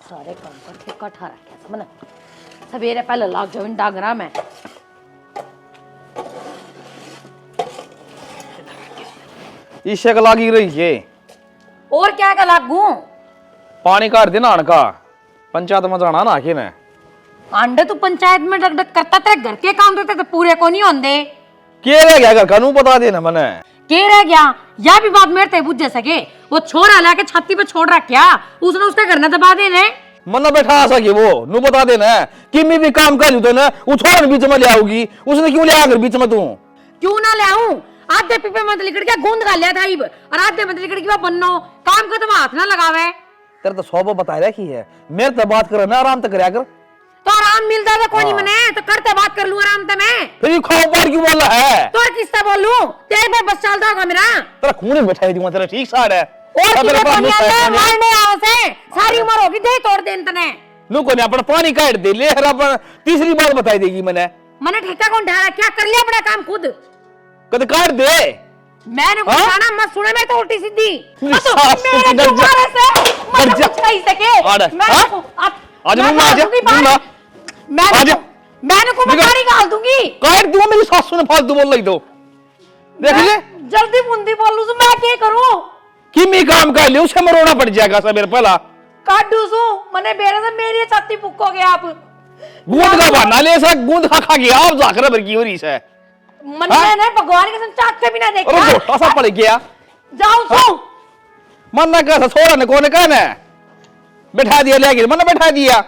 सारे काम का ठेका ठा रखा समझ सवेरे पहले लाग जाओ इन डांगरा में। ईशे का लागी रही है और क्या का लागू पानी काट देना का पंचायत में जाना ना आखिर ने अंडे तो पंचायत में डक डक करता तेरे घर के काम तो पूरे को नहीं होंदे के रह गया घर कानू बता देना मैंने के रह गया या भी बात मेरे ते बुझ सके वो छोरा लाके छाती पे छोड़ रखा उसने उसके घर ने दबा देने मना बैठा आ सके वो नू बता देना कि मैं भी काम कर लू तो ना वो छोड़ बीच में ले आऊगी उसने क्यों ले आकर बीच में तू क्यों ना ले आऊं आधे पीपे में लिकड़ के गूंद खा लिया था इब और आधे में लिकड़ के बन्नो काम का तो हाथ ना लगावे तेरे तो सौ बता रखी है मेरे तो बात कर ना आराम तक करया कर तो आराम मिलता था कोनी मने तो करते बात कर लूं आराम से मैं फिर ये खाओ पार क्यों बोल रहा है तो किससे बोलूं तेरे पे बस चलता होगा मेरा तेरा खून बैठा दूंगा तेरा ठीक साड़ है और किसे कोनी आते मारने आओ से सारी उम्र होगी दे तोड़ दे तने नु कोनी अपन पानी काट दे ले अपन तीसरी बात बताई देगी मैंने ठेका कौन ढाला क्या कर लिया अपना काम खुद कद काट दे मैंने कुछ गाना मत सुने मैं तो उल्टी सीधी मेरे तुम्हारे से मत कुछ नहीं सके मैं आज मुंह में आ जा मैंने को पानी डाल दूंगी काट दूंगा मेरी सासू ने फालतू बोल रही तो देख ले जल्दी मुंदी बोलूं तो मैं क्या करूं कि मैं काम कर ले उसे मरोना पड़ जाएगा सब मेरे पहला काटू सो मने बेरे से मेरी छाती पुक्कोगे आप गूंद का बहाना ले ऐसा गूंद खा खा के आप जाकर भर की हो रही है मन मैंने भगवान के संग चाक से भी ना देखा अरे मोटा सा पड़ गया जाओ सो मन ना कैसा छोड़ा ने कोने कहना बैठा दिया ले मन बैठा दिया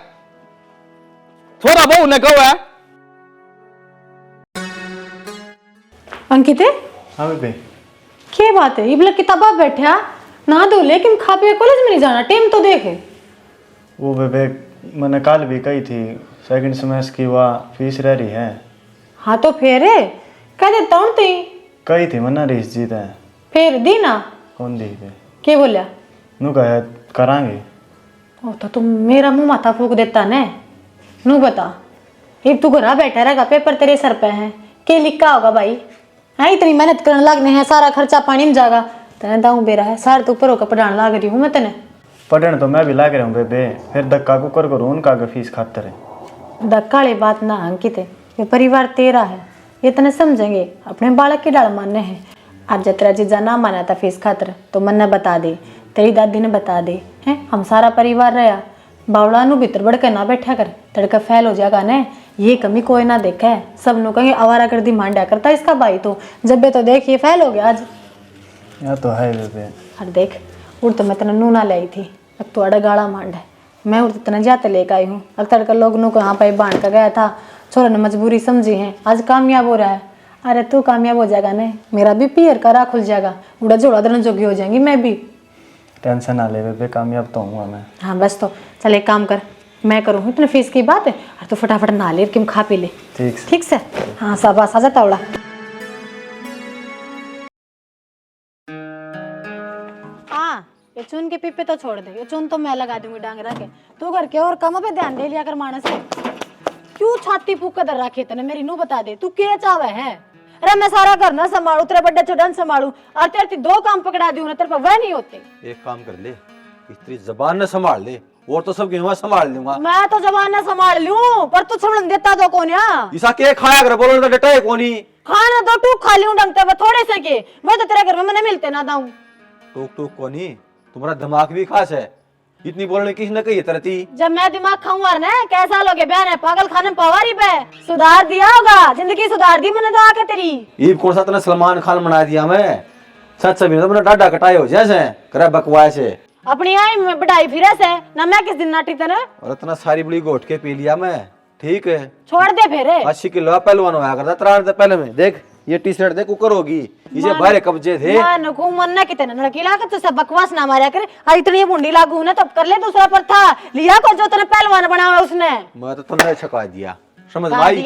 थोड़ा बहु ने कहो है अंकित हाँ बेबे क्या बात है ये किताबा बैठा ना दो लेकिन खा पे कॉलेज में नहीं जाना टाइम तो देखे वो बेबे मैंने कल भी कही थी सेकंड सेमेस्टर की वह फीस रह रही है। हाँ तो फिर कह देता हूँ ती कही थी मना रीस जीत है फिर दी ना कौन दी पे क्या बोलिया नू कहे करांगे ओ तो तुम मेरा मुंह माथा फूक देता ने नू बता एक तू घरा बैठा रहेगा पेपर तेरे सर पे है के लिखा होगा भाई हाँ इतनी मेहनत करने लगने हैं सारा खर्चा पानी में जाएगा तेने दाऊ बेरा है सारे तू ऊपर होकर पढ़ाने लग रही हूँ मैं तेने पढ़ने तो मैं भी लाग रहा हूँ बेबे फिर धक्का कुकर करूँ उनका का फीस खातर है धक्का वाली बात ना अंकित है ये परिवार तेरा है ये तने समझेंगे अपने बालक की डाल मानने हैं आज जब तेरा जीजा ना माना था फीस खातर तो मन ने बता दे तेरी दादी ने बता दे हैं हम सारा परिवार रहा बावड़ा नु भीतर बढ़ के ना बैठा कर तड़का फैल हो जाएगा ने ये कमी कोई ना देखा है सब नु कहेंगे आवारा कर दी मांडा करता इसका भाई तो जब बे तो देख ये फैल हो गया आज यह तो है बेबे और देख उड़ तो मैं तेना नू ना लाई थी अब तो अड़ा गाड़ा मांड है मैं उड़ तो तेना जाते लेकर आई हूँ अब तड़का लोग नु कहाँ पे बांध कर गया था छोरा ने मजबूरी समझी है आज कामयाब हो रहा है अरे तू कामयाब हो जाएगा ने मेरा भी पियर का राह खुल जाएगा उड़ा जोड़ा देना जोगी हो जाएंगी मैं भी टेंशन ना ले बेबे कामयाब तो हूँ मैं। हाँ बस तो चल एक काम कर मैं करूँ इतने फीस की बात है और तू फटाफट नहा ले कि खा पी ले ठीक से हाँ शाबाश आ जाता उड़ा हाँ ये चून के पीपे तो छोड़ दे ये चून तो मैं लगा दूंगी डांगरा के तू करके और कामों पे ध्यान दे लिया कर मानस क्यों छाती फूक कर रखी तने मेरी नू बता दे तू क्या चाहे है अरे मैं सारा घर ना संभालू तेरे बड़े छोटा संभालू और तेरे दो काम पकड़ा दूं ना तेरे पर वह नहीं होते एक काम कर ले इतनी जबान न संभाल ले और तो सब गेहूं संभाल लूंगा मैं तो जबान ना संभाल लूं पर तू समझ देता तो कौन या इसा के खाया कर बोलो ना डटा है कोनी खाना तो तू खा लूं डंगते पर थोड़े से के मैं तो तेरे घर में मैंने मिलते ना दाऊं टूक टूक कोनी तुम्हारा दिमाग भी खास है इतनी बोलने की न कही तरती जब मैं दिमाग खाऊं और ना कैसा लोगे बहन है पागल खाने पवारी पे सुधार दिया होगा जिंदगी सुधार दी मैंने तो आके तेरी ईब कौन सा तना सलमान खान बना दिया मैं सच सभी तो मैंने डाडा कटाए हो जैसे करे बकवास से अपनी आई में बढ़ाई फिरे से ना मैं किस दिन नाटी तेरे और इतना सारी बड़ी घोट के पी लिया मैं ठीक है छोड़ दे फिर 80 किलो पहलवान होया करता त्राण से पहले में देख ये टी शर्ट देख कुकर होगी इसे बाहर कब्जे थे मन को मन ना कितने लड़की लाके तो सब बकवास ना मारा करे आ इतनी मुंडी लागू ना तब कर ले दूसरा पर था लिया को जो तने पहलवान बनाया उसने मैं तो तुमने छका दिया समझ भाई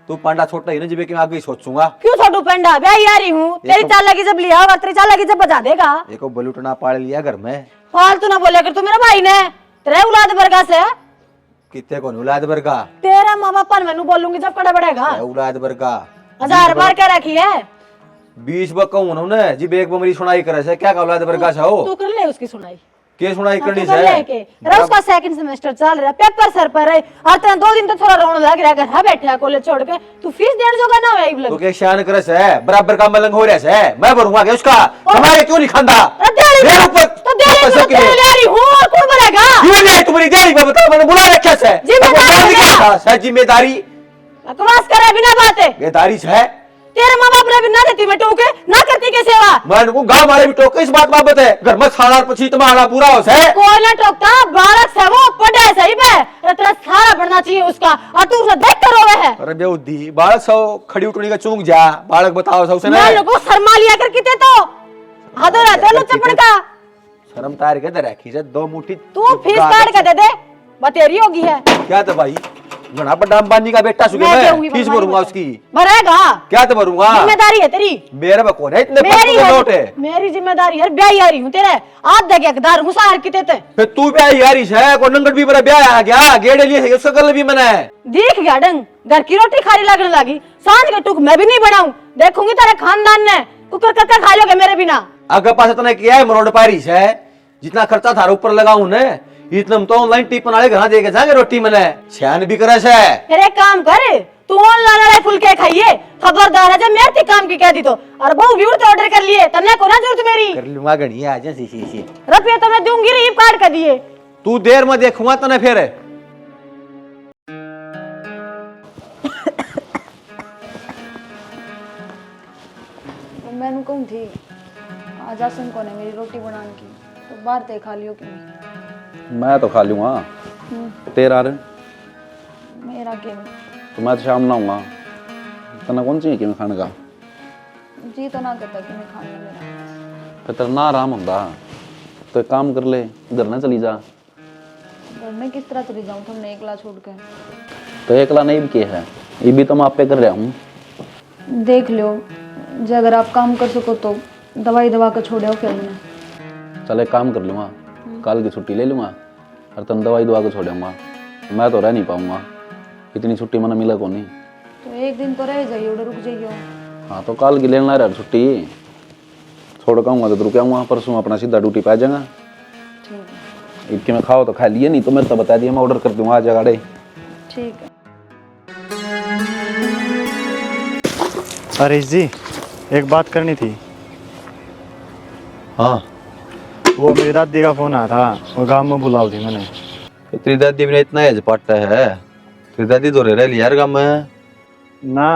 तू पांडा छोटा ही ना जिबे कि मैं आगे सोचूंगा क्यों छोटू पेंडा ब्याह यारी हूँ तेरी चाल लगी जब लिया होगा तेरी चाल लगी जब बजा देगा एक बलूटना पाल लिया घर में फालतू ना बोले कर तू मेरा भाई ने तेरे औलाद वर्गा से कितने को औलाद वर्गा तेरा माँ बापा मैनू बोलूंगी जब कड़ा बढ़ेगा औलाद वर्गा 1000 बार क्या रखी है 20 बक्का उन्होंने जी बेग बमरी सुनाई करे से क्या औलाद वर्गा छाओ तू कर ले उसकी सुनाई केस सुनाई करनी कर है लेके अरे उसका सेकंड सेमेस्टर चल रहा है, पेपर सर पर है और तेरा 2 दिन तो थोड़ा रोने लग रहा है, घर बैठा है कॉलेज छोड़ के, तू फीस देने जोगा ना है तो के शान करस है बराबर का मलंग हो रहा है, मैं भरूंगा के उसका हमारे क्यों नहीं खांदा मेरे ऊपर तो दे रही हूं और कौन बोलेगा क्यों नहीं तुम्हारी देरी में बता, मैंने बुला रखा है जिम्मेदारी बकवास करे बिना बातें, बेदारी है तेरे माँ बाप ने भी ना देती मैं टोके ना करती के सेवा, मैं को गांव मारे भी टोके इस बात बाबत है, घर में खाना पछी तुम्हारा पूरा हो है कोई ना टोकता, बालक से वो पढ़े सही में तेरा सारा बढ़ना चाहिए उसका और तू उसे देख कर रोवे है। अरे बेउद्दी बालक सौ खड़ी उठनी का चूक जा, बालक बताओ सौ से मैं लोगों शर्मा लिया कर किते तो हाथों रहते लो चपड़ का शर्म तार के दे रखी से 2 मुट्ठी तू फीस काट के दे दे बतेरी होगी है क्या तो भाई घना बड़ा अंबानी का बेटा सुगे मैं फीस भरूंगा उसकी भरेगा क्या तो भरूंगा जिम्मेदारी है तेरी मेरे में कौन है इतने मेरी पैसे नोट है मेरी जिम्मेदारी है ब्याह आ रही हूँ तेरे आप देख एकदार मुसाहर किते ते फिर तू ब्याह यारी है को नंगट भी मेरा ब्याह आ गया गेड़े लिए उसका गल भी मना है देख गया डंग घर की रोटी खारी लगने लगी सांझ के टुक मैं भी नहीं बनाऊं देखूंगी तेरे खानदान ने कुकर करके खा लोगे मेरे बिना अगर पास तने किया है मरोड़ पारिश है जितना खर्चा थारे ऊपर लगाऊं ने इतना तो ऑनलाइन टिप वाले घर देके जाएंगे रोटी मने छान भी करे से फिर एक काम कर तू ऑनलाइन वाले फुलके खाइए खबरदार है जब मैं थी काम की कह दी तो और बहु भी उड़ते ऑर्डर कर लिए तन्ने को ना जरूरत मेरी कर लूंगा गणी आ जा सी रुपये तो मैं दूंगी रीप काट कर दिए तू देर में देखूंगा तने फिर मैंने कहूँ थी आज आसन को ने मेरी रोटी बनाने की तो बाहर ते खा लियो क्यों मैं तो खा लूंगा तेरा रे मेरा के तो मैं तो शाम ना आऊंगा तना कौन चाहिए कि मैं खाने का जी तो ना कहता कि मैं खाना मेरा फिर तेरा ना आराम होता तो एक काम कर ले इधर ना चली जा घर में किस तरह चली जाऊँ तुमने एकला छोड़ के तो एकला नहीं भी किया है ये भी तो मैं आप पे कर रहा हूँ देख लो जो अगर आप काम कर सको तो दवाई दवा कर छोड़े फिर मैंने चल एक काम कर लूंगा कल की छुट्टी ले लूंगा और तुम दवाई दवा के छोड़ूंगा मैं तो रह नहीं पाऊंगा इतनी छुट्टी मैंने मिला को नहीं तो एक दिन तो रह जाइए उधर रुक जाइए हाँ तो कल की लेना रहा छुट्टी छोड़ के आऊंगा तो रुक आऊंगा परसों अपना सीधा ड्यूटी पे आ जाऊंगा ठीक है इतने में खाओ तो खा लिए नहीं तो मेरे तो बता दिया मैं ऑर्डर कर दूंगा आज गाड़े ठीक है हरीश जी एक बात करनी थी। हाँ वो मेरी दादी का फोन आया था वो गांव में बुलाओ थी मैंने। तेरी दादी ने इतना एज पाटा है तेरी दादी तो रह लिया यार गाँव में ना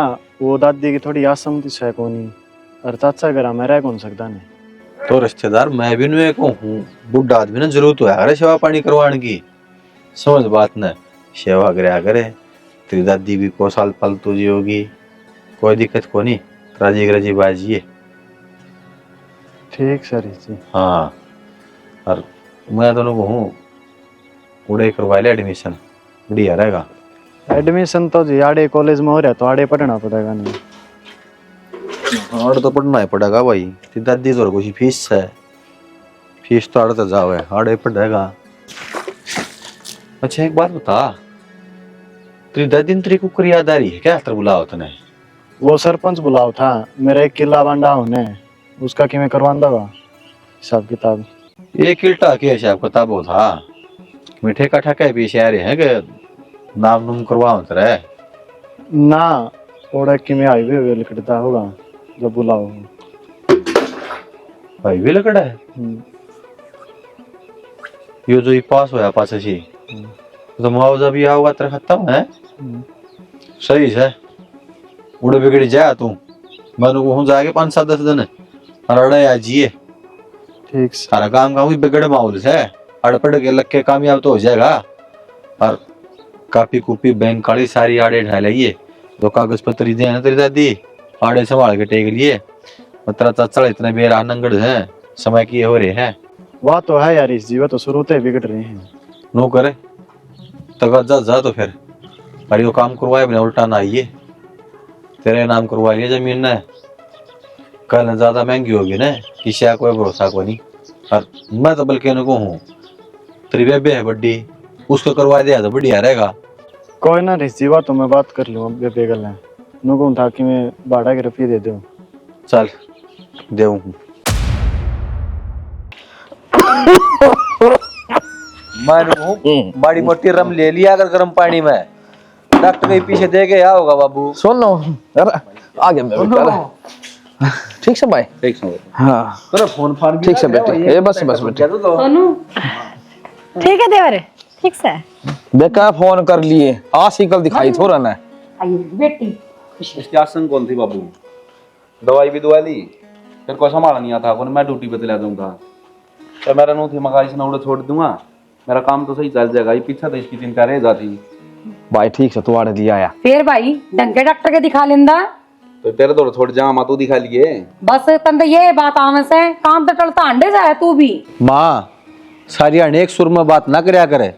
वो दादी की थोड़ी असहमति है कोनी और चाचा घर में रह कौन सकता नहीं तो रिश्तेदार मैं भी नहीं हूँ बुढ़ा आदमी ना जरूरत है अरे सेवा पानी करवाने की समझ बात न सेवा करे तेरी दादी भी को साल पालतू जी होगी कोई दिक्कत को नहीं राजी गराजी बाजी है ठीक सर जी। हाँ और मैं दोनों को हूँ उड़े करवा ले एडमिशन बढ़िया रहेगा एडमिशन तो जी आड़े कॉलेज में हो रहा तो आड़े पढ़ना पड़ेगा नहीं आड़े तो पढ़ना ही पड़ेगा भाई तेरी दादी तो कुछ फीस है फीस तो आड़े तो जाओ है आड़े पढ़ेगा। अच्छा एक बात बता तेरी दादी ने तेरी कुकर याद आ रही है क्या तेरे बुलाओ तने वो सरपंच बुलाओ था मेरा एक किला बांडा होने उसका कि मैं करवा दूंगा हिसाब किताब। ये किल्टा के हिसाब किताब हो था मीठे का ठका पीछे आ रहे हैं कि नाम नुम करवाओ तेरे ना ओड़ा कि मैं हाईवे वे लिखता होगा जब बुलाओ भाई भी लकड़ा है यो जो ये पास होया पास अच्छी तो मुआवजा भी आओगा तेरा खत्म है सही है उड़े बिगड़ जाए तू मैं तो हूँ जाके 5-7-10 दिन अरे आज जिए ठीक सारा काम का बिगड़े माहौल से अड़पड़ के लग के कामयाब तो हो जाएगा और कापी कुपी बैंक काली सारी आड़े ढाल लिए तो कागज पत्री दे तेरी दादी आड़े संभाल के टेक लिए तेरा चाचा इतने बेरा नंगड़ है समय की हो रहे हैं वह तो है यार इस जीवन तो शुरू से बिगड़ रहे हैं नो करे तक जा तो फिर अरे वो काम करवाए बिना उल्टा ना आइए तेरे नाम करवा लिया जमीन ने कल ज्यादा महंगी होगी ना किसी का कोई भरोसा को नहीं और मैं तो बल्कि को हूँ तेरी बेबे है बड्डी उसको करवा दिया तो बढ़िया रहेगा कोई ना रिस जीवा तो मैं बात कर लूँ बेबे गल है नुकूं था कि मैं भाड़ा के रुपये दे दूँ चल देऊँ मैं कहूं बड़ी मोटी रम ले लिया अगर गर्म पानी में, डॉक्टर के पीछे दे के आ होगा बाबू। सुनो अरे आगे मैं बेटा। ठीक से भाई, ठीक से हाँ तेरा फोन फान भी ठीक से बेटे, ये बस बेटे ठीक है देवर, ठीक से। बेका फोन कर लिए, आशिकल दिखाई थोड़ा ना। बेटी इसकी आसन कौन थी बाबू? दवाई भी दवा ली, फिर को संभाला नहीं आता, कौन मैं ड्यूटी पे चला दूंगा। तो मेरा नू थी मगा इसने उड़े छोड़ दूंगा, मेरा काम तो सही चल जाएगा। ये पीछा तो इसकी चिंता रह जाती। भाई ठीक से तू आड़े दिया आया, फिर भाई ढंग के डॉक्टर के दिखा लेंदा। तो तेरे तो छोड़ जा मां, तू दिखा लिए। बस तंद ये बात आवे से काम तो चलता अंडे से है तू भी। माँ सारी अनेक सुर में बात ना करया करे,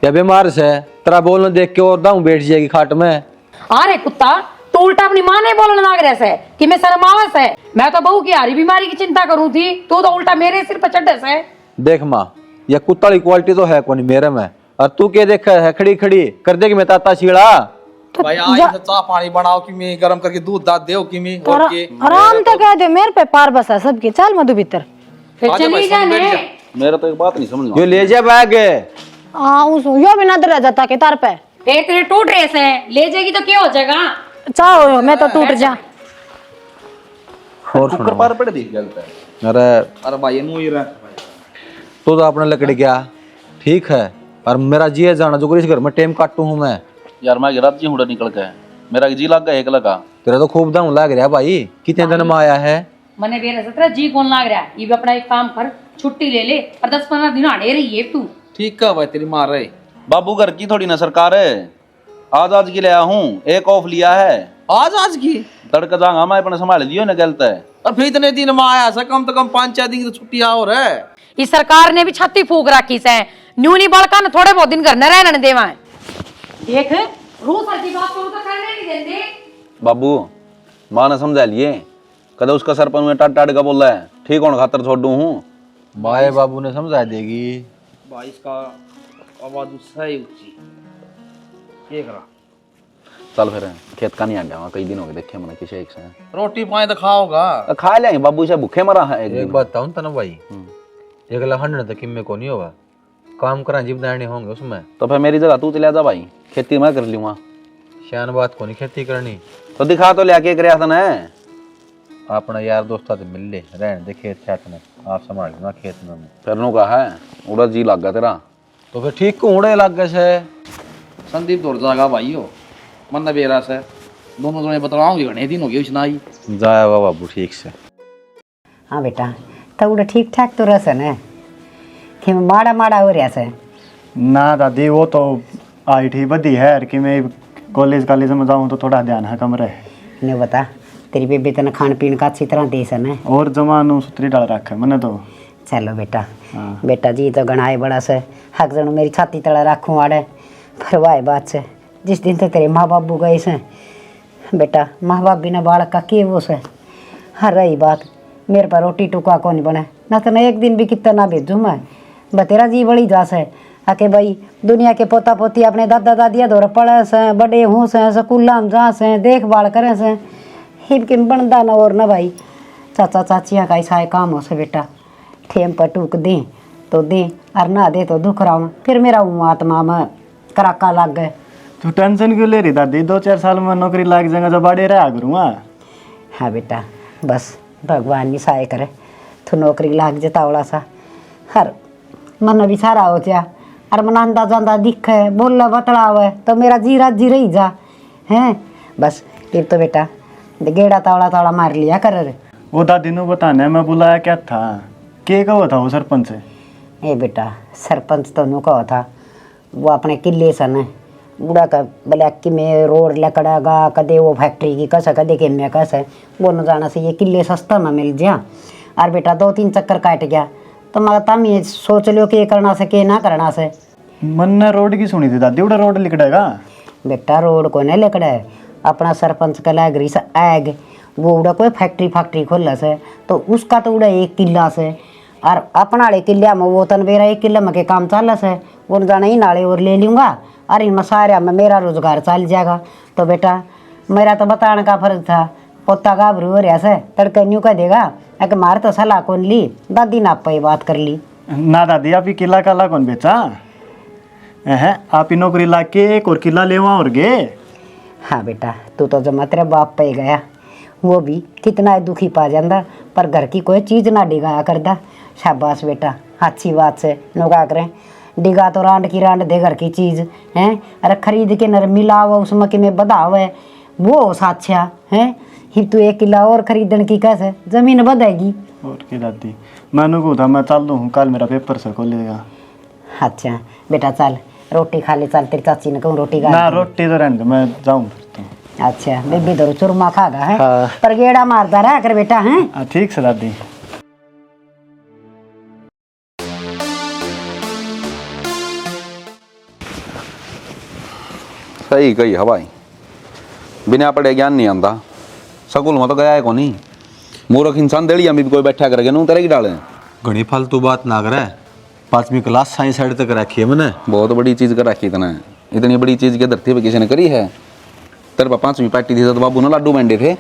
या बीमार से तेरा बोलने देख के और दाऊ बैठ जाएगी खाट में। अरे कुत्ता, तू उल्टा अपनी माँ ने बोलने लग रहा है कि मैं शर्मावस है। मैं तो बहू की हारी बीमारी की चिंता करूँ थी, तू तो उल्टा मेरे सिर पर चढ़े से। देख माँ, ये कुत्ता की क्वालिटी तो है कौन मेरे में, और तू क्या देख है खड़ी खड़ी कर देगी मैं ताता छीड़ा। भाई आज से चाय पानी बनाओ कि मैं गरम करके दूध दाद देओ कि मैं और के आराम तो कह दे, मेरे पे पार बसा सबकी। चल मधु भीतर। फिर चली जाने। मेरा तो एक बात नहीं समझ में। यो ले जा बैग। यो भी ना रह जाता के तार पे। पेट तेरे टूट रहे से, ले जाएगी तो क्या हो जाएगा? चाहो मैं तो टूट जा। और कुकर पर पड़ दी गलत है। अरे भाई नु ही रहा तू तो अपने लकड़ी गया ठीक है, और मेरा जी जाना जो इस घर में टेम काटू हूँ मैं यार। मैं रात जी हुड़ा निकल के मेरा जी लग गया एक लगा। तेरा तो खूब दाऊ लग रहा भाई, कितने दिन में आया है? मने बेरा से तेरा जी कौन लाग रहा है? ये भी अपना एक काम कर, छुट्टी ले ले और 10-15 दिन आड़े रही है तू। ठीक है भाई, तेरी मार रहे बाबू घर की थोड़ी ना सरकार है। आज की ले आया हूँ, एक ऑफ लिया है आज की तड़का जाऊंगा मैं अपने संभाल लियो ना गलत है। और फिर इतने दिन में आया सा, कम तो कम 5-4 दिन की तो छुट्टी और है। इस सरकार ने भी छाती फूक रखी से, न्यूनी बड़का न थोड़े बहुत दिन घर न रहने देवा। देख रू सर की बात करूं तो करने नहीं देंगे। बाबू माँ ने समझा लिए, कदे उसका सरपंच में टाट टाट का बोल रहा है, ठीक होने खातर छोड़ू हूँ। भाई बाबू ने समझा देगी भाई इसका आवाज सही ऊंची ये करा। चल फिर खेत का नहीं आ गया, कई दिन हो गए देखे मैंने किसी एक से रोटी पाए तो खाओगा। खा लेंगे बाबू से, भूखे मरा है एक बात बताऊं तना भाई, एक लहन तो किम में को नहीं होगा, काम करा जीवदारणी होंगे उसमें। तो फिर मेरी जगह तू चला जा भाई, खेती मैं कर लूंगा। शान बात को नहीं खेती करनी तो दिखा तो लिया के कर था ना अपना यार दोस्त तो मिल ले रहने दे खेत खेत में, आप संभाल लेना खेत में। फिर नु कहा है उड़ा जी लग गया तेरा, तो फिर ठीक कूड़े लग गए से। संदीप दौड़ जाएगा भाई हो मन बेरा से दोनों जने बतलाऊंगी घने दिन हो गए सुनाई जाएगा बाबू ठीक से। हाँ बेटा, तो उड़ा ठीक ठाक तो रस है ना कि माड़ा माड़ा हो रहा से ना दादी, वो तो आई थी बदी है कि मैं कॉलेज में जाऊँ तो थोड़ा ध्यान है कम रहे। ने बता तेरी बेबी तने खान पीन का अच्छी तरह दे सन है और जमानू सुतरी डाल रखा है मैंने तो। चलो बेटा, बेटा जी तो गणाए बड़ा से हक जनू मेरी छाती तड़ा रखूँ आड़े। पर वाह बात से जिस दिन तक तेरे माँ बाबू गए से बेटा, माँ बाप बिना बालक का के वो से। हर रही बात मेरे पर रोटी टुका को नहीं बने ना, तो एक दिन भी कितना ना भेजूँ मैं। बतेरा जी बड़ी जास है आके भाई दुनिया के पोता पोती अपने दादा दादिया दौर पड़े से, बड़े हूँ से, स्कूल में जा से, देखभाल करें से, हिब के बनता ना और ना भाई। चाचा चाचियाँ का ऐसा काम हो से बेटा, ठेम पर टूक दें तो दें और ना दे तो दुख रहा। फिर मेरा आत्मा में कराका लग गए। तू टेंशन क्यों ले रही दादी, 2-4 साल में नौकरी लग जाएगा जब बड़े रहा करूँगा। हाँ बेटा, बस भगवान ही सहाय करे तो नौकरी लाग जाता बड़ा सा। हर मन भी सारा हो जा और मन आंदा जांदा दिखे बोला बतलावे तो मेरा जी राजी रही जा हैं। बस फिर तो बेटा गेड़ा तावड़ा तावड़ा मार लिया कर रे। वो दादी ने बताने मैं बुलाया क्या था, के कहो था वो सरपंच से? ए बेटा सरपंच तो नु कहो था, वो अपने किले सन है बूढ़ा का ब्लैक की में रोड लकड़ागा कदे वो फैक्ट्री की कस कदे के में कस है वो न जाना से ये किले सस्ता में मिल जा। और बेटा 2-3 चक्कर काट गया तो मगर तम ये सोच लो कि करना से के ना करना से। मन ने रोड की सुनी थी दादी, उड़ा रोड लिखड़ेगा बेटा रोड को नहीं लिखड़ा है, अपना सरपंच का लाइब्रेरी से आग वो उड़ा कोई फैक्ट्री खोल से तो उसका तो उड़ा 1 किला से और अपना वाले किले में वो तन मेरा 1 किले में के काम चल से वो जाना ही नाले और ले लूँगा और इन सारे में मेरा रोजगार चल जाएगा। तो बेटा मेरा तो बताने का फर्ज था, पोता गाभरू हो रहा से तड़के न्यू कह देगा अगर मार तो सलाह कौन ली, दादी ना पे बात कर ली। ना दादी आप किला काला कौन बेचा? आप ही नौकरी ला के एक और किला ले और गे। हाँ बेटा, तू तो जमा तेरे बाप पे गया, वो भी कितना ही दुखी पा जाता, पर घर की कोई चीज़ ना डिगाया करता। शाबाश बेटा, अच्छी बात से नो क्या करें, डिगा तो रांड की रांड दे घर की चीज़ हैं। अरे खरीद के नर मिला हुआ उसमें कि में बधाव है वो साच्छा है। ही तू 1 किला और खरीदने की कैसे जमीन बधाएगी। और की दादी मैंने को था मैं चल दूँ, कल मेरा पेपर से खोलेगा। अच्छा बेटा चल रोटी खा ले, चल तेरी चाची ने कहूँ रोटी खा ना ले। रोटी तो रहने दो, मैं जाऊँ फिर तो। अच्छा बेबी तो चूरमा खागा है, हाँ। पर गेड़ा मारता रहा कर बेटा है। ठीक से दादी। सही कही हवाई, बिना पढ़े ज्ञान नहीं आंदा। स्कूल में तो गया है कोनी, मूर्ख इंसान देड़िया में भी कोई बैठा करके नू तेरे की डाले। घनी फालतू बात ना करे, 5वीं क्लास साइंस साइड तक रखी है मैंने। बहुत बड़ी चीज़ कर रखी इतना, इतनी बड़ी चीज़ के धरती पे किसी ने करी है। तेरे पास 5वीं पार्टी थी तो बाबू ने लाडू मंडे थे।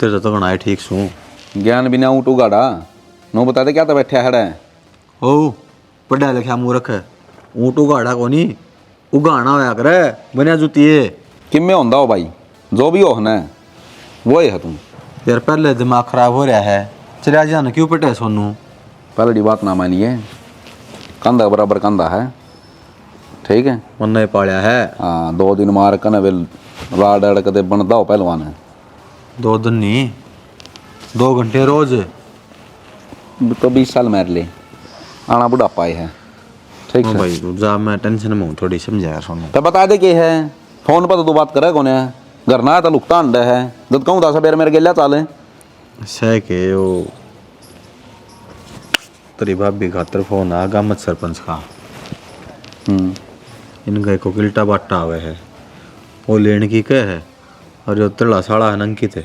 तेरे तो घना ठीक सू। ज्ञान बिना ऊँट उगाड़ा, नो बता दे क्या तो बैठा है। ओ पढ़ा लिखा मूर्ख है, ऊँट उगाड़ा को नहीं उगाना होया करे, बनिया जुतिए। किम्मे होंदा हो भाई, जो भी हो ना वो ही है तुम। यार पहले दिमाग खराब हो रहा है, चलिए जाना क्यों पटे सोनू। पहली बात ना मानिए, कंधा बराबर कंधा है, ठीक है। मन नहीं पाया है। हाँ 2 दिन मार कने वे राड अड़क दे बनदा हो पहलवान है। 2 दिन नहीं, 2 घंटे रोज। तो 20 साल मार ले, आना बुढ़ापा ही है, ठीक ओ है भाई तू जा, मैं टेंशन में हूँ थोड़ी, समझाया सोनू। तो बता दे के है, फोन पर तो तू बात करे कौन है, घर ना तो लुकता अंडा है। जब कहूँ 10 बेर मेरे गेला चाले सह के वो तेरी भाभी खातर फोन आ गामत सरपंच का। इनका एक किल्टा बाटा हुआ है, वो लेने की कह है, और जो तड़ा साड़ा है अंकित है,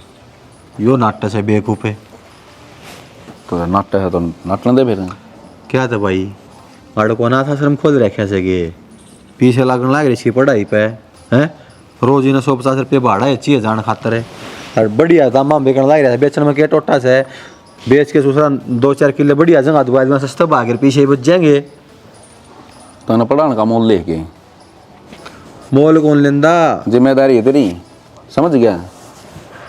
यो नाट्य से बेवकूफ है। तो नाट्य है तो नाटन दे फिर। क्या था भाई, आड़ को अनाथ आश्रम खोल रखे सके, पीछे लगने लग रही इसकी पढ़ाई पे हैं। रोज इन्हें 150 रुपये भाड़ा है चाहिए जान खातर है, और बढ़िया दामा बेचने लग रहा है। बेचने में क्या टोटा से बेच के दूसरा 2-4 किलो बढ़िया जगह दुआ में सस्ता भाग पीछे ही बच जाएंगे। तो ना पढ़ाने का मोल लेके, मोल कौन लेंदा, जिम्मेदारी है तेरी, समझ गया।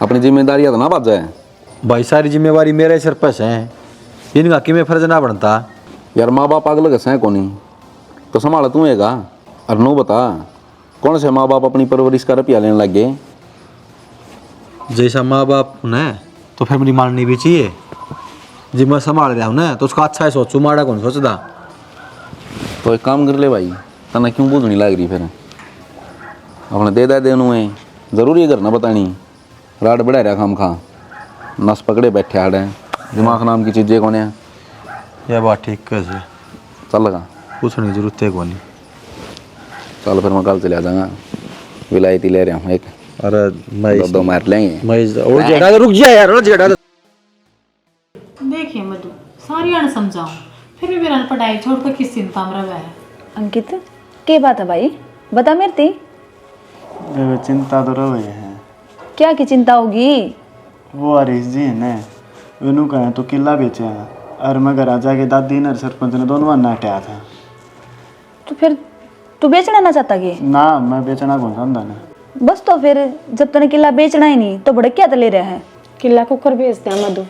अपनी जिम्मेदारी तो ना बात जाए भाई, सारी जिम्मेवारी मेरे सिर पर है, इनका कि में फर्ज ना बनता। यार। माँ बाप अगले घस है कोनी तो संभाल तू हैगा। और नू बता कौन से माँ बाप अपनी परवरिश का रुपया लेने लग गए। जैसा माँ बाप ने तो फिर मेरी माननी भी चाहिए। जी मैं संभाल रहा हूँ ना तो उसका अच्छा है सोचू, माड़ा कौन सोचता। तो एक काम कर ले भाई, तना क्यों बूझनी लग रही फिर, अपने दे देनू है जरूरी है, घर ना बतानी। राड बढ़ा रहा खाम खा, नस पकड़े बैठे हाड़े, दिमाग नाम की चीज़ें कौन है। यह बात ठीक कैसे चल लगा पूछने की जरूरत है कौन। चल फिर मैं कल चले आ जाऊँगा, विलायती ले रहा हूँ एक। अरे मैं 2 मार लेंगे। मैं रुक जा यार, रुक जा। देखिए मधु, सारी अण समझाऊं फिर भी मेरा पढ़ाई छोड़कर किस चिंता में रहा है। अंकित क्या बात है भाई, बता मेरे ती देखो चिंता तो रहे है, क्या की चिंता होगी। वो हरीश जी है ना, उन्होंने कहा तो किला बेचा है, और मैं घर आ जाके दादी ने सरपंच ने दोनों ना हटाया था। तो फिर तू बेचना ना चाहता कि ना मैं बेचना कौन समझा ना। बस तो फिर जब तूने किला बेचना ही नहीं तो भड़क क्या ले रहा है। किला कुकर बेच दिया मधु,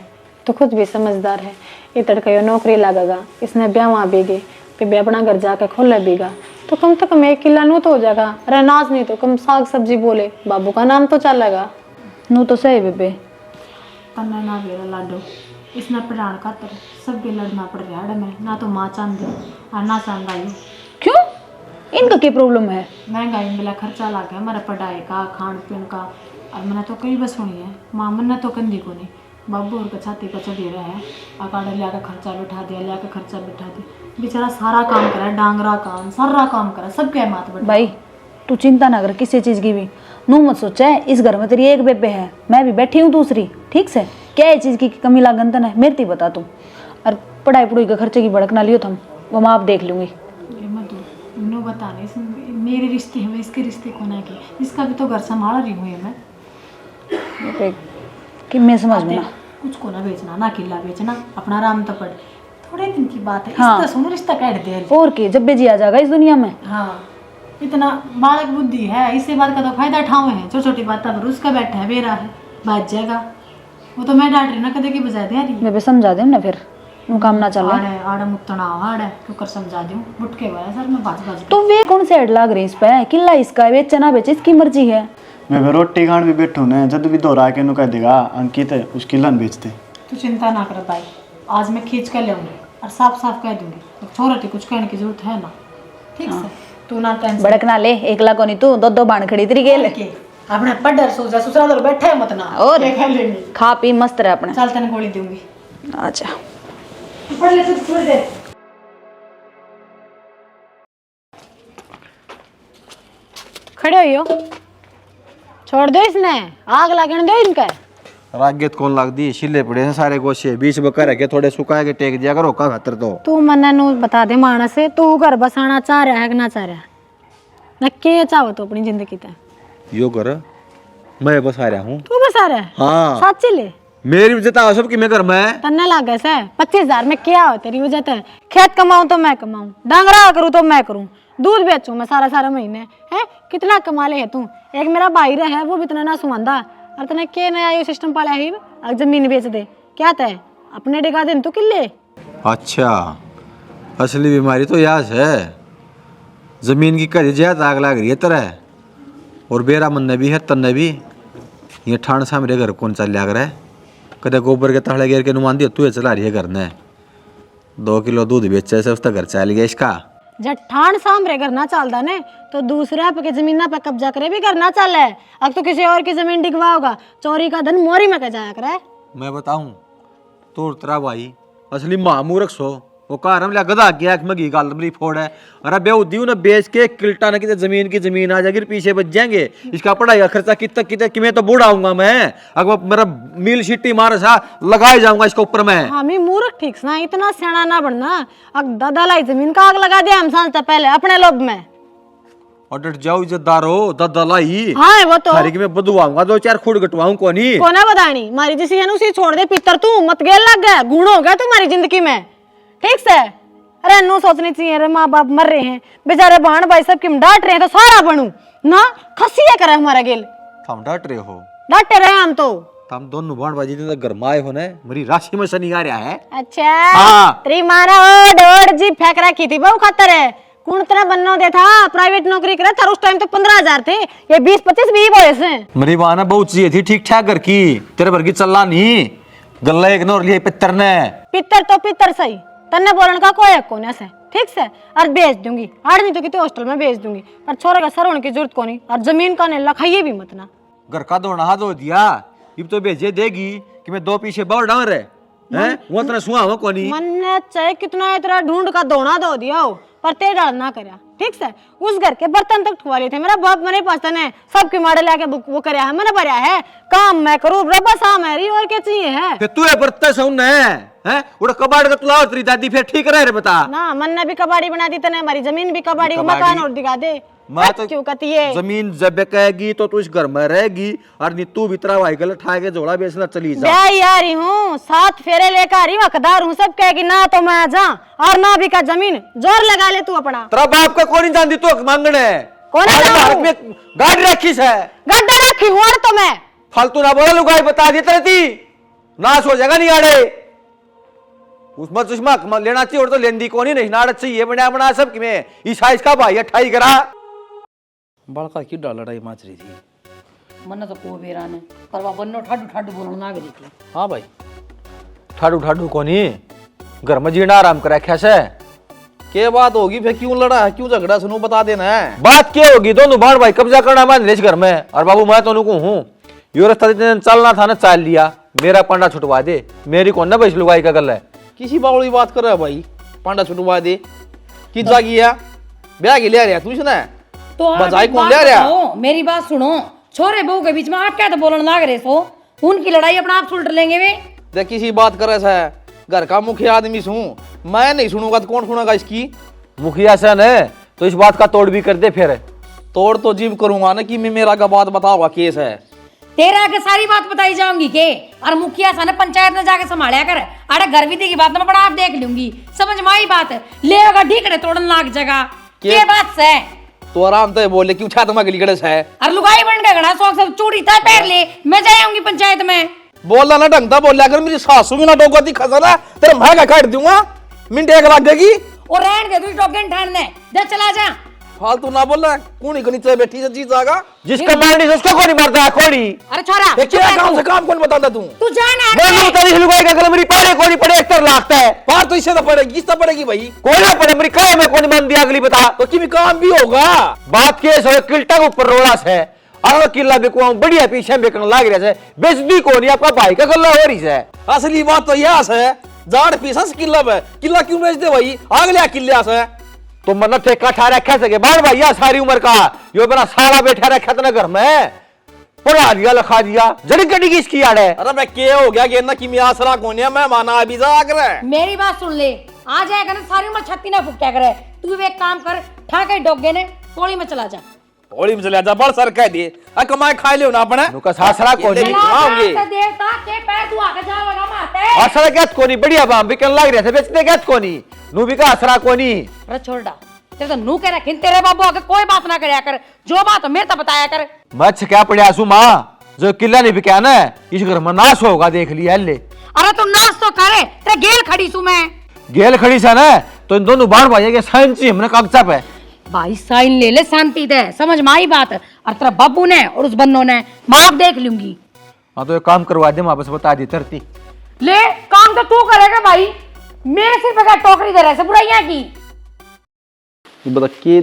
तो खुद भी समझदार है। ये तड़का यो नौकरी लगेगा, इसने ब्याह वहाँ बेगे फिर भी अपना घर जाकर खोला बेगा, तो कम से कम 1 किला नू तो हो जाएगा। अरे नाज नहीं तो कम साग सब्जी बोले, बाबू का नाम तो चलेगा। नू तो सही बेबे। कन्ना ना मेरा लाडो, इसने पढ़ाने खातर सब भी लड़ना पड़ रहा है में, ना तो माँ चांदी और ना चांदाई। क्यों, इनका क्या प्रॉब्लम है। महंगाई मिला खर्चा लग गया हमारा पढ़ाई का खान पीन का, और मैंने तो कई बस सुनी है माँ मन तो कंधी को नहीं, बाबू और छाती पर चढ़ी रहा है, अकाड़े लिया खर्चा बिठा दिया, लिया खर्चा बिठा दिया, बेचारा सारा काम करा, डांगरा काम सारा काम करा, सब क्या मात बढ़। भाई तू चिंता ना कर किसी चीज़ की भी, नू मत सोचा है इस घर में तेरी एक बेबे है, मैं भी बैठी हूँ दूसरी, ठीक से क्या है चीज़ की कमी लागन है मेरे ती बता तुम। और पढ़ाई पढ़ाई के खर्चे की भड़क ना लियो तुम, वो मैं आप देख लूँगी। मधु नो बताने मेरे रिश्ते हैं, इसके रिश्ते कौन है कि इसका भी तो घर संभाल रही हूँ मैं। कि मैं समझ में ना कुछ को ना बेचना, ना किला बेचना, अपना आराम तो पड़ थोड़े दिन की बात है। हाँ। इसका सुनो रिश्ता काट दे। और के जब बेजी आ जाएगा इस दुनिया में। हाँ, इतना बालक बुद्धि है, इससे बात का तो फायदा उठावे है। छोटी छोटी बात पर उसका बैठा है, बेरा है, बात जाएगा। वो तो मैं डांट रही ना, कदे की बजा दे रही बेबे समझा दे ना फिर नु काम ना चल रहा। आड़े मुत्तना आड़े क्यों समझा दूं, बुट के वाला सर में बाज तो वे कौन से ऐड लाग रही इस पे? किला इसका बेचे ना बेचे इसकी मर्जी है। मैं रोटी खान भी बैठू ने, जब भी दोहरा के नु कह देगा अंकित है उस किलन बेचते। तू चिंता ना कर भाई, आज मैं खींच कर लाऊंगी और साफ साफ कह दूंगी। तो छोरा की कुछ कहने की जरूरत है ना, ठीक से तू ना टेंशन बड़क ना ले, एकला को नहीं तू दो बाण खड़ी तेरी गेल के अपने पड्डर सो जा, ससुराल तो बैठा है मत ना। और क्या खा लेंगे, खा पी मस्त रह अपने। चल तने गोली दूंगी। अच्छा पढ़ ले तू थोड़ी देर। खड़े हो, छोड़ दो इसने, आग लगने दो इनका। रागेत कौन लाग दी? शिले पड़े हैं सारे गोशे, बीच बकर है के थोड़े सुखाए के टेक दिया करो का खातर। तो तू मन्ना नु बता दे मानस से, तू घर बसाना चाह रहा है कि ना चाह रहा है? न के चाहो तो अपनी जिंदगी ते यो कर मैं बसा रहा हूँ। तू बसा रहा है? हाँ सच्ची ले मेरी वजह तो सब कि मैं घर में तन्ने लागे से 25,000 में क्या हो तेरी वजह से? खेत कमाऊं तो मैं कमाऊं, डांगरा करूं तो मैं करूं, दूध बेचूं मैं सारा सारा महीने है। कितना कमा ले है तू? एक मेरा भाई रहा है वो भी इतना ना सुमंदा, और तने के नया ये सिस्टम पाला है अब जमीन बेच दे क्या तय अपने डिगा दे तू किले। अच्छा असली बीमारी तो याद है, जमीन की कदी ज्याद आग लग रही है तरह। और बेरा मन भी है तन्ने भी ये ठाण सा मेरे घर कौन चल लग रहा है। कदे गोबर के तहड़े गिर के नुमान दिया तू चला रही है घर ने। 2 किलो दूध बेचे से उसका घर चल गया इसका। जब ठाण सामरे घर ना चलता ने तो दूसरे पे जमीन पे कब्जा करे भी करना चल है। अब तो किसी और की जमीन डिगवा होगा, चोरी का धन मोरी में जाया करे। मैं बताऊं तो तेरा भाई असली महामूर्ख सो वो कारम लिया गधा गया मगी गाल बली फोड़ है। अरे बेउदी ने बेच के किल्टा न किते जमीन आ जाएगी पीछे बच जाएंगे। इसका पढ़ाई का खर्चा कितना कितने कि मैं तो बूढ़ा हूंगा मैं, अगर मेरा मील शिट्टी मार सा लगाए जाऊंगा इसके ऊपर मैं। हाँ मैं मूर्ख ठीक ना, इतना सियाना ना बनना। अब दादा लाई जमीन का आग लगा दिया हम सांस पहले अपने लोभ में। और डट जाओ इज्जतदारो दादा लाई। हाँ वो तो थारी की मैं बदुआऊंगा 2-4 खुड़ गटवाऊं कोनी कोना बतानी मारी जिसी है उसी छोड़ दे पितर तू मत गेल लग गया गुण हो गया तुम्हारी जिंदगी में, ठीक से। अरे नो सोचनी चाहिए, अरे माँ बाप मर रहे हैं बेचारे बहन भाई सब किम डांट रहे हैं तो सारा बनू ना खसिया करे हमारा गेल। हम डट रहे हो? डांटे रहे हम तो। हम दोनों बाण बाजी दिन घर में आए हो ने, मेरी राशि में शनि आ रहा है। अच्छा हाँ। तेरी मारा ओड जी फेंक रखी थी बहु खातर है। कौन तरह बनना दे था, प्राइवेट नौकरी करे था उस टाइम तो 15,000 थे, ये 20-25 भी बोले से। मेरी माँ ना बहुत चाहिए थी ठीक ठाक घर की, तेरे भर की चलना नहीं गल्ला एक नौर लिए पितर ने। पितर तो पितर सही, तन्ने बोलन का कोई हक कोने से, ठीक से। और बेच दूंगी आड़ नहीं तो कितने हॉस्टल में बेच दूंगी, पर छोरे का सर होने की जरूरत कोनी। और जमीन का ने लखाइए भी मत ना। घर का दौड़ा हाथ धो दिया अब तो भेजे देगी कि मैं 2 पीछे बढ़ डाल रहे हैं वो इतना सुहा हो कोनी। मन ने चाहे कितना इतना ढूंढ का दौड़ा दो दिया हो पर ते डाल ना करया, ठीक से। उस घर के बर्तन तक ठुआ लिए थे, मेरा बाप मेरे पास ने सबके माड़े लाके वो करया है, मैंने भरया है काम मैं करूं रब्बा सा मेरी और क्या चाहिए है। फिर तू बर्तन सुन है उड़ा कबाड़ का तुलाओ तेरी दादी फिर ठीक रहे रे बता ना। मन ने भी कबाड़ी बना दी तने, हमारी जमीन भी कबाड़ी को मकान और दिखा दे। मैं तो क्यों कहती है जमीन जब कहेगी तो तू इस घर में रहेगी और नहीं तू भी तेरा भाई गलत ठा के जोड़ा बेचना चली जा। ब्याह यारी हूँ 7 फेरे लेकर आ रही हूँ, हकदार हूँ, सब कहेगी ना तो मैं जा और ना भी का जमीन जोर लगा ले तू अपना। तेरा बाप का कौन जानती तू मांगने कौन में गाड़ी रखी है गड्ढा रखी हूँ तो मैं फालतू ना बोला लुगाई बता दी तेरी नाश हो जाएगा नहीं आड़े उसमें चश्मा लेना चाहिए और तो लेंदी कौन ही नहीं नाड़त चाहिए बना सब कि मैं ईसा इसका भाई 28 करा बड़का की लड़ाई माच रही थी। मन तो को बेरा ने पर वा बन्नो ठाडू ठाडू बोलण ना गरी थी। हाँ भाई ठाडू ठाडू कोनी घर में जीना आराम कर रखा से क्या बात होगी फिर, क्यों लड़ा है क्यों झगड़ा सुनो बता देना है। बात क्या होगी दोनों भाड़ भाई कब्जा करना मान ले घर में और बाबू मैं तो हूँ यो रास्ता चलना था ना चाल लिया मेरा पंडा छुटवा दे मेरी कौन ना बैठ लुगाई का गल है। किसी बावड़ी बात कर रहा है भाई, पांडा छुटवा दे कि जागी है ब्याह के ले रहा तू सुना तो आप बजाई एक कौन बात ले रहा? बताओ, मेरी बात सुनो, छोरे बहू के बीच में आप क्या तो बोलने लग रहे सो, उनकी लड़ाई अपना आप सुलट लेंगे वे। देख किसी बात कर रहा है, घर का मुखिया आदमी सुन, मैं नहीं सुनूंगा तो कौन सुनेगा इसकी। मुखिया सन है तो इस बात का तोड़ भी कर दे फिर। तोड़ तो जीव करूंगा ना कि मैं मेरा का बात बताओगा केस है तेरे आगे सारी बात बताई जाऊंगी के और मुखिया सा ने पंचायत में जाके संभालिया कर। अरे घर विधि की बात में बड़ा आप देख लूंगी, समझ में आई बात। ले होगा ढीकड़े तोड़न लाग जगह के बात से तो आराम से बोले क्यों छात में गली है। और लुगाई बन के घड़ा शौक से चूड़ी था पैर ले, मैं जाऊंगी पंचायत में। बोलना ना ढंग था बोलिया कर, मेरी सासू भी ना डोगा दी खसरा तेरे मैं का काट दूंगा, मिनट एक लगेगी। और रहन के तू टोकन ठाड़ने जा, चला जा। फालतू ना बोल रहा, कौन ही नीचे बैठी है जी जागा जिसका मारनी से उसको कौन नहीं मारता है खोड़ी। अरे छोरा देखिए काम से काम कौन बताता तू जाना मैं तेरी लुगाई का गला मेरी पारे कोनी पड़े 1 लाखता है। बाहर तो इससे तो पड़ेगी, इससे पड़ेगी भाई। कोई ना पड़े मेरी काय में कौन मान दिया अगली बता तो कि भी काम भी होगा। बात के सो किल्टा के ऊपर रोड़ा से और किला बेकुआ बढ़िया पीछे बेकन लाग रहा है। बेइज्जती कोनी आपका भाई का गला हो रही है। असली बात तो यह है जाड़ पीसा किला है, किला क्यों बेच दे भाई अगले किले से तो मन ठेका ठा रखा सके बार भैया सारी उम्र का यो बना सारा बैठा रखा था ना घर में, पढ़ा दिया लिखा दिया जड़ी कड़ी की इसकी याद है। अरे मैं के हो गया कि ना कि मैं आसरा कौन है, मैं माना अभी जा कर। मेरी बात सुन ले, आ जाएगा ना सारी उम्र छत्ती ना फुक्या करे। तू एक काम कर, ठाके डोगे ने टोली में चला जा। टोली में चला जा, बड़ सर कह दिए आ कमाए खा लियो ना अपने नुका सासरा कोनी खाओगे देवता के पैर तू आके जा लगा मारते। असरा क्या कोनी बढ़िया बाम बिकन लाग रहे थे बेचते क्या कोनी नु भी का असरा कोनी। अरे छोड़ डा, तेरे तो नू कह रखी तेरे बाबू आगे कोई बात ना करया कर, जो बात मेरे तो बताया कर। मच क्या पड़े आसू माँ जो किला नहीं बिका ना इस घर में नाश होगा देख लिया ले। अरे तू नाश तो करे, तेरे गेल खड़ी सू मैं। गेल खड़ी सा ना तो इन दोनों बाहर भाई के साइन चाहिए हमने कागजात पे भाई साइन ले ले शांति दे, समझ में आई बात। और तेरा बाबू ने और उस बन्नो ने माफ देख लूंगी। हाँ तो एक काम करवा दे वापस बता दी तरती ले काम तो तू करेगा भाई, मेरे सिर पे क्या टोकरी दे रहा है बुराइयां की। ये बता के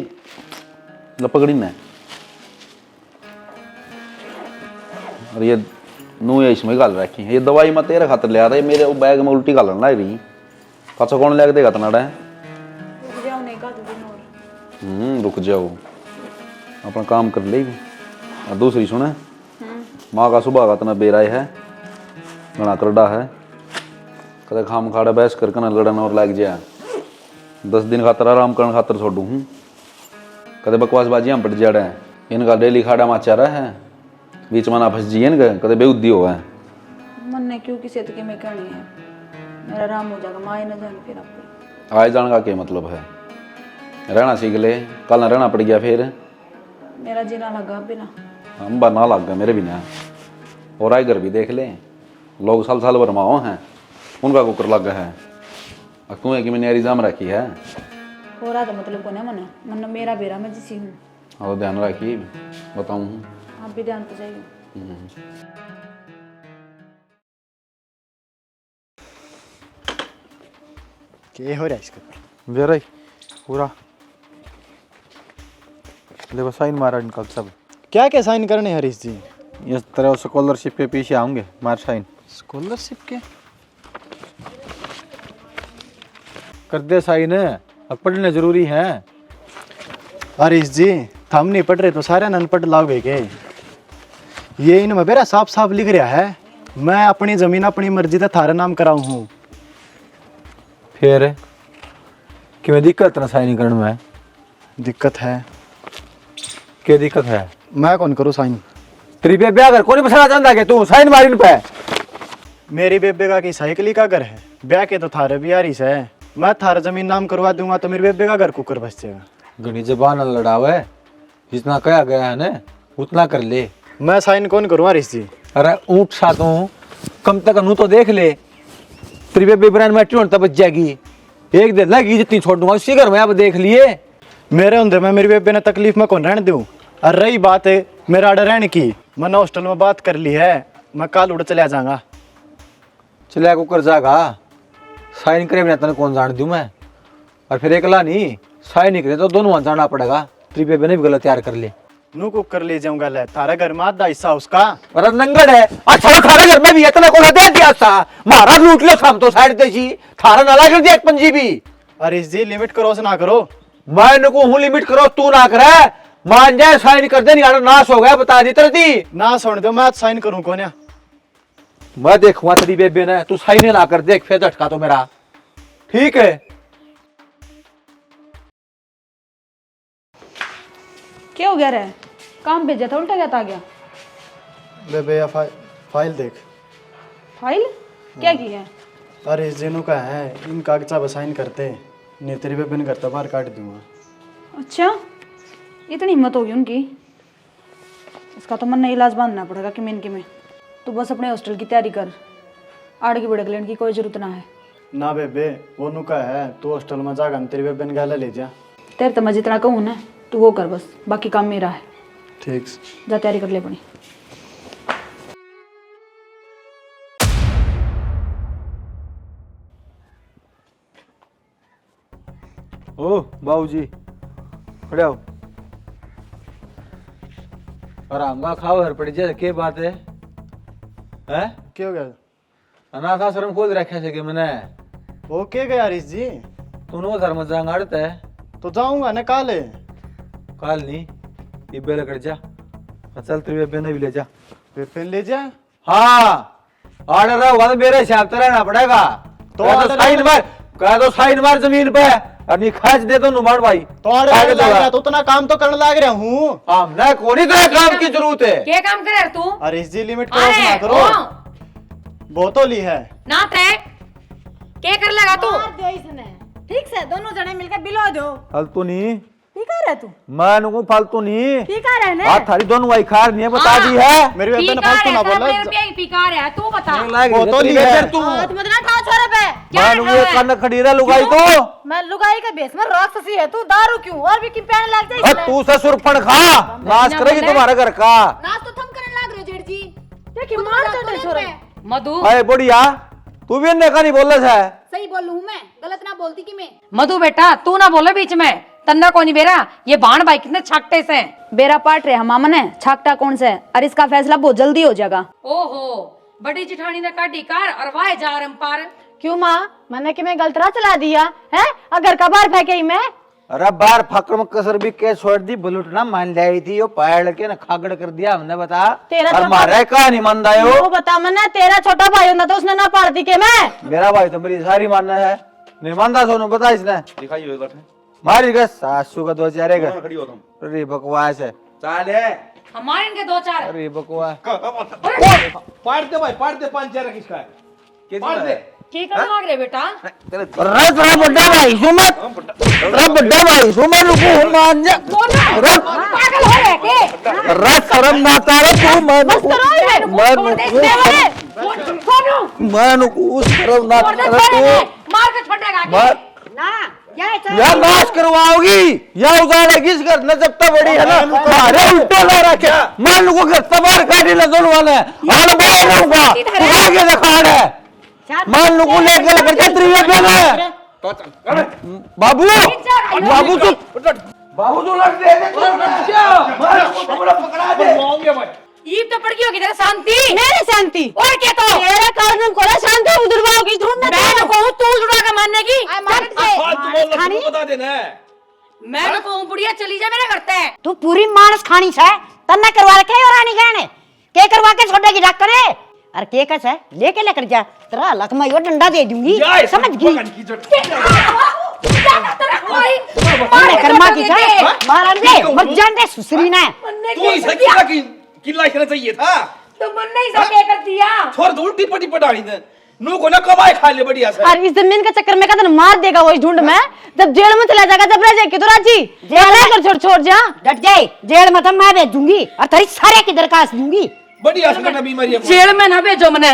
लपकड़ी ना और ये नू ये इसमें गाल रखी है। ये दवाई मैं तेरे खातर ले आ रही, मेरे बैग में उल्टी गालन ला रही पाछा कौन लेके देगा तनाड़ा है। रुक जाओ अपना काम कर लेगी। और दूसरी सुने माँ का सुबह का तना बेराय है गणा करडा है, कदे खाम खाड़ा बहस करके ना लड़न और लाग जाए। 10 दिन खातर आराम करने खातर छोड़ू हूँ, कदे बकवासबाजी हम पट जा रहे हैं। इनका डेली खाड़ा माचा रहा है, बीच में ना फंस जिए इनका कदे बेउद्दी हो है। मन ने क्यों किसी के में करनी है, मेरा राम हो जाएगा माए न जाने फिर आपको। आए जाने का क्या मतलब है, रहना सीख ले, कल ना रहना पड़ गया फिर मेरा जीना लगा बिना हम ना लग गया मेरे भी ना। और आए घर भी देख ले, लोग साल साल भर माओ हैं उनका कुकर लग गया है। अब तू है कि मैंने एग्जाम रखी है हो रहा था मतलब को ना मन मेरा बेरा मैं जिसी हूँ। हाँ तो ध्यान रखी बताऊँ। आप भी ध्यान तो चाहिए। क्या हो रहा है इसके ऊपर? वेरा पूरा ले बस साइन मारा इनका सब। क्या क्या साइन करने हरीश जी? इस तरह स्कॉलरशिप के पीछे आऊंगे मार साइन स्कॉलरशिप के कर दे साइन, अब पढ़ने जरूरी है। हरीश जी हम नहीं पढ़ रहे तो सारे अनपढ़ लाओगे के? ये इनमें मेरा साफ साफ लिख रहा है मैं अपनी जमीन अपनी मर्जी से थारा नाम कराऊं हूँ। फिर क्यों दिक्कत ना साइन करने में? दिक्कत है। क्या दिक्कत है? मैं कौन करूँ साइन? तेरी बेबे अगर कोई बसाना चाहता कि तू साइन मारी पे। मेरी बेबे का की साइकिल का घर है, ब्याह के तो थारे भी हरीश है। मैं थारा जमीन नाम करवा दूंगा तो मेरी बेबे का घर कुकर बस जाएगा। घनी जबान न लड़ावे, जितना कहा गया है ना उतना कर ले। मैं साइन कौन करूँ हरीश जी? अरे ऊँट सा तू कम तक नू तो देख ले, तेरी बेबे ब्रांड में ट्यून तब बच जाएगी। एक दिन लगी जितनी छोड़ दूंगा उसी घर में अब देख लिए। मेरे होंदे मैं मेरी बेबे ने तकलीफ में कौन रहने दूं? और रही बात है मेरा आर्डर रहने की, मैंने हॉस्टल में बात कर ली है, मैं कल उड़ चले जाऊंगा। चलिया कुकर जागा साइन करे बिना तने कौन जान दूं मैं। और फिर एकला नहीं साइन नहीं करे तो दोनों जाना पड़ेगा। तेरी बेबे ने भी गलत तैयार कर ले। नू कुकर ले जाऊंगा ले, तारा घर में आधा हिस्सा उसका। अरे नंगड़ है अच्छा थारे घर में भी इतना को दे दिया सा मारा लूट लो हम तो साइड देसी थारा नाला कर दिया एक पंजी भी। हरीश जी लिमिट क्रॉस ना करो। मैं इनको हूँ लिमिट करो तू ना करे, मान जाए साइन कर दे नहीं नाश हो गया बता दी तरती ना सुन दो मैं साइन करूं कौन? मैं देखूंगा तेरी बेबे ने, तू साइन ना कर देख फिर झटका तो मेरा ठीक है। क्या हो गया रे, काम भेजा था उल्टा क्या था गया? बेबे या फाइल देख। फाइल क्या की है? अरे इस जिनों का है, इन कागजा पर साइन करते नहीं तेरे बेबे ने करता बाहर काट दूंगा। अच्छा, इतनी हिम्मत होगी उनकी। इसका तो मन नहीं, इलाज बांधना पड़ेगा कि मैं इनके में। तू बस अपने हॉस्टल की तैयारी कर, आड़ की भड़क लेने की कोई जरूरत ना है। ना बेबे वो नुका है, तू हॉस्टल में जागा तेरे बेबे ने गाला ले जा। तेरे तो मैं जितना कहूँ ना तू वो कर, बस बाकी काम मेरा है। ठीक। जा तैयारी कर ले अपनी। ओ बाबूजी खड़े हो। आराम का खाओ, हर पड़ी जाए के बात है? हैं? क्या हो गया? अनाथ आश्रम खोल रखा है कि मैंने। वो क्या गया हरीश जी? तूने वो धर्म जांगाड़ता है तो जाऊंगा ना काले। काल नहीं, ये बेल कर जा। चल तेरे बेबे ने भी ले जा। बेबे ले जा। हाँ, ऑर्डर हुआ तो मेरे हिसाब से रहना पड़ेगा। तो साइन मार, कह दो साइन मार जमीन पे और खर्च दे दो नुमान भाई। तो ऑर्डर लग रहा तो उतना काम तो करने लग रहा हूँ। हमने कोनी तरह काम की जरूरत है। क्या काम करे तू? हरीश जी लिमिट क्रॉस ना करो। बोतल ही है ना तय क्या कर लगा तू? ठीक से दोनों जने मिलकर बिलो दो। फालतू नहीं, पीका रहे तू? मैं नुकू फालतू नहीं। पीका रहे ने? हाथ थारी दोनों वाई खार नहीं है, बता दी है। मेरे बेबे ने फालतू ना बोला। पीकार है तू बता। बोतल ही है तू। हाथ मत ना खाओ छोरे पे। मैं नुकू एक कान खड़ी रह लुगाई तो। मैं लुगाई का बेस में राक्षसी है तू, दारू क्यों और भी की पैन लग जाए और तू ससुर फण खा, नाश करेगी तुम्हारे घर का। नाच तो थम करने लग रहे जेठ जी। देखिए मार चढ़े छोरे। मधु, अरे बुढ़िया तू भी इन्ने का नहीं बोल रहा है। सही बोलूं हूं मैं, गलत ना बोलती कि मैं। मधु बेटा तू ना बोले बीच में। तन्ना कौन नहीं बेरा, ये बाण भाई कितने छाकटे से हैं। बेरा पाट रहे हम मन है, छाकटा कौन से है? और इसका फैसला बहुत जल्दी हो जाएगा। ओहो, बड़ी जिठानी ने काटी कार और वाह जा रम पार। क्यों माँ, मैंने कि मैं गलत राह चला दिया है? अगर कबार फेंके ही मैं। अरे बार फकर में कसर भी के छोड़ दी, बुलट ना मान लाई थी, यो पैड़ के ना खागड़ कर दिया हमने। बता तेरा और मारे का नहीं मान दायो। वो बता मैंने, तेरा छोटा भाई होना तो उसने ना पाड़ दी के मैं। मेरा भाई तो मेरी सारी मानना है, नहीं मानता सोनू बता इसने। दिखाई हो बैठे मारी गए सासू का दो चारे का। खड़ी हो तुम। अरे बकवास है। चाले हमारे इनके दो चार। अरे बकवास। पाड़ दे भाई, पाड़ दे। 5-4 किसका है? पाड़ दे। की कर मांग रहे बेटा? अरे तेरा बड्डा भाई सुमत, तेरा बड्डा भाई सुमत नुकू मान जा। पागल हो रहे के? रस शर्म ना तारे तू मैं नुकू शर्म ना तारे तू। मार के छोड़ेगा मार ना या नाश करवाओगी या उजाड़ेगी इस घर न जब तक बड़ी है ना। अरे उल्टा ला रखे मान लो घर तबार काटी ना दोनों वाले हाल बोल लूंगा आगे दिखा रहे मान लो लेके लेकर के त्रिवे पे में बाबू बाबू तो बाबू तो लग दे पकड़ा दे। ईब तो पड़ गई होगी तेरा शांति। मेरी शांति और क्या तो तेरा कारण को शांति उधरवाओ की ढूंढ मैं तो कहूं तू जुड़ा के मानने की। बता देना। मैं तो कहूं बुढ़िया चली जा मेरे घर ते। तू पूरी मानस खानी से तन्ना करवा रखे और रानी गहने के करवा के छोड़ेगी डॉक्टर है। अरे के कैसे लेके लेकर जा, तेरा लक में यो डंडा दे दूंगी, समझ गई? मारे कर्मा की जाए मारन दे मत जान दे सुसरी ने। तू इसे किला खेलना चाहिए था। तो मन नहीं सके कर दिया। छोड़ दो उल्टी पटी पटाड़ी दे। नो को ना कमाई खा ले बढ़िया से। और इस जमीन के चक्कर में कदन मार देगा वो इस ढूंढ में। जब जेल में चला जाएगा जब रह जाएगी तो राजी जेल कर छोड़ जा। डट जाए जेल में तो मैं भेज दूंगी और तेरी सारे की दरखास्त दूंगी। बढ़िया से ना बीमारी है। जेल में ना भेजो मने।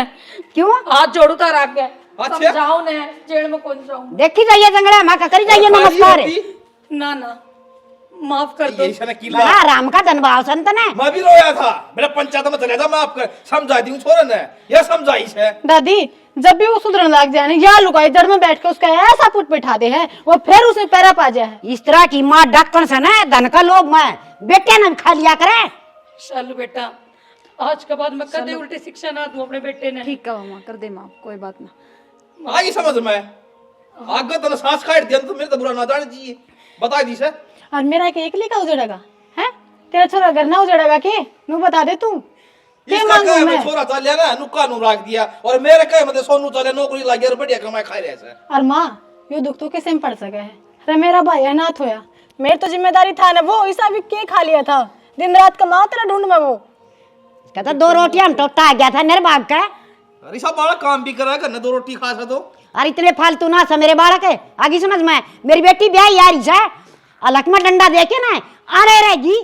क्यों? हाथ जोड़ू तार आगे अच्छा। समझाओ ने जेल में कौन जाऊं। देखी जाइए जंगड़ा माँ का करी जाइए नमस्कार। ना ना माफ कर दो। ये किला बड़ा राम का धनभाव संत ने। मैं भी रोया था, मेरा पंचायत में चला था। मैं आपको समझा दी हूँ छोरा ने, यह समझाई है। दादी जब भी वो सुधरने लग जाए या लुगाई जड़ में बैठ के उसका ऐसा पुट बिठा दे है वो फिर उसमें पैरा पा जाए। इस तरह की माँ डक्कन से न धन का लोभ में बेटे ने खा लिया करे। चल बेटा आज के बाद मैं कदे उल्टी शिक्षा ना दूं अपने बेटे ने। ठीक है माँ, कर दे माँ, कोई बात ना। आई समझ में आगे तो सांस काट दिया तो मेरे तो बुरा ना जाने चाहिए। बता दी से और मेरा एक एकली का उजड़ेगा है? तेरा छोरा घर ना उजड़ेगा के? नू बता दे तू के मांगू मैं? छोरा चल ना नुक्का नु रख दिया और मेरे कहे मतलब सोनू चले नौकरी लग गया और बढ़िया कमाई खा रहे से। और माँ यो दुख तो कैसे में पड़ सके है? अरे मेरा भाई अनाथ होया, मेरी तो जिम्मेदारी था ना, वो ऐसा भी के खा लिया था। दिन रात कमाओ तेरा ढूंढ में वो कहता 2 रोटियां टोटा आ गया था मेरे बाग का। अरे सब बालक काम भी करा करने 2 रोटी खा सा तो। अरे इतने फालतू ना सा मेरे बालक है, आगे समझ में, मेरी बेटी ब्याह यारी से अलग में डंडा देके ना आने रहेगी।